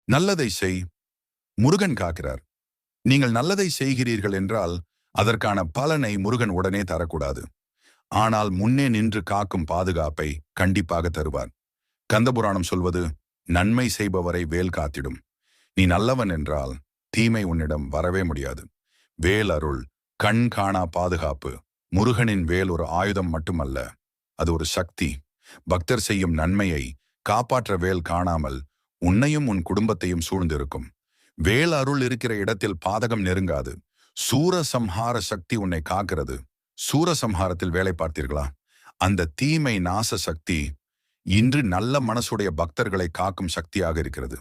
நல்லதை செய். முருகன் காக்கிறார். நீங்கள் நல்லதை செய்கிறீர்கள் என்றால் அதற்கான பலனை முருகன் உடனே தரக்கூடாது. ஆனால் முன்னே நின்று காக்கும் பாதுகாப்பை கண்டிப்பாக தருவார். கந்தபுராணம் சொல்வது, நன்மை செய்பவரை வேல் காத்திடும். நீ நல்லவன் என்றால் தீமை உன்னிடம் வரவே முடியாது. வேல் அருள், கண் காணா பாதுகாப்பு. முருகனின் வேல் ஒரு ஆயுதம் மட்டுமல்ல, அது ஒரு சக்தி. பக்தர் செய்யும் நன்மையை காப்பாற்ற வேல் காணாமல் உன்னையும் உன் குடும்பத்தையும் சூழ்ந்திருக்கும். வேல் அருள் இருக்கிற இடத்தில் பாதகம் நெருங்காது. சூரசம்ஹார சக்தி உன்னை காக்கிறது. சூரசம்ஹாரத்தில் வேலை பார்த்தீர்களா? அந்த தீமை நாச சக்தி இன்று நல்ல மனசுடைய பக்தர்களை காக்கும் சக்தியாக இருக்கிறது.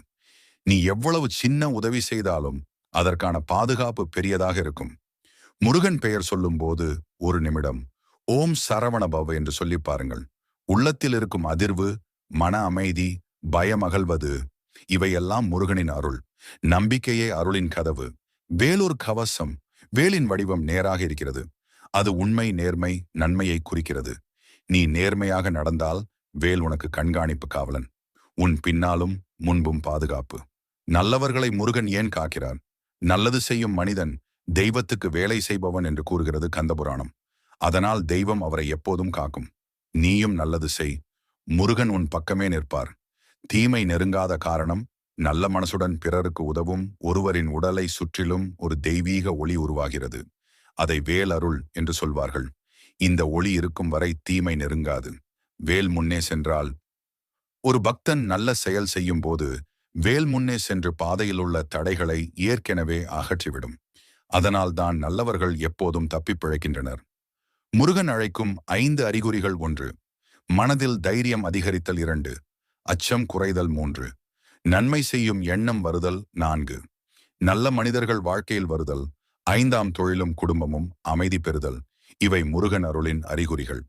நீ எவ்வளவு சின்ன உதவி செய்தாலும் அதற்கான பாதுகாப்பு பெரியதாக இருக்கும். முருகன் பெயர் சொல்லும் போது ஒரு நிமிடம் ஓம் சரவண பவ என்று சொல்லி பாருங்கள். உள்ளத்தில் இருக்கும் அதிர்வு, மன அமைதி, பயம் அகல்வது, இவையெல்லாம் முருகனின் அருள். நம்பிக்கையே அருளின் கதவு. வேலூர் கவசம். வேலின் வடிவம் நேராக இருக்கிறது. அது உண்மை, நேர்மை, நன்மையை குறிக்கிறது. நீ நேர்மையாக நடந்தால் வேல் உனக்கு கண்காணிப்பு காவலன். உன் பின்னாலும் முன்பும் பாதுகாப்பு. நல்லவர்களை முருகன் ஏன் காக்கிறார்? நல்லது செய்யும் மனிதன் தெய்வத்துக்கு வேலை செய்பவன் என்று கூறுகிறது கந்தபுராணம். அதனால் தெய்வம் அவரை எப்போதும் காக்கும். நீயும் நல்லது செய், முருகன் உன் பக்கமே நிற்பார். தீமை நெருங்காத காரணம், நல்ல மனசுடன் பிறருக்கு உதவும் ஒருவரின் உடலை சுற்றிலும் ஒரு தெய்வீக ஒளி உருவாகிறது. அதை வேல் அருள் என்று சொல்வார்கள். இந்த ஒளி இருக்கும் வரை தீமை நெருங்காது. வேல் முன்னே சென்றால், ஒரு பக்தன் நல்ல செயல் செய்யும் போது வேல் முன்னே சென்று பாதையில் உள்ள தடைகளை ஏற்கனவே அகற்றிவிடும். அதனால் தான் நல்லவர்கள் எப்போதும் தப்பிப் பிழைக்கின்றனர். முருகன் அழைக்கும் 5 அறிகுறிகள். 1. மனதில் தைரியம் அதிகரித்தல். 2. அச்சம் குறைதல். 3. நன்மை செய்யும் எண்ணம் வருதல். 4. நல்ல மனிதர்கள் வாழ்க்கையில் வருதல். 5. தொழிலும் குடும்பமும் அமைதி பெறுதல். இவை முருகன் அருளின் அறிகுறிகள்.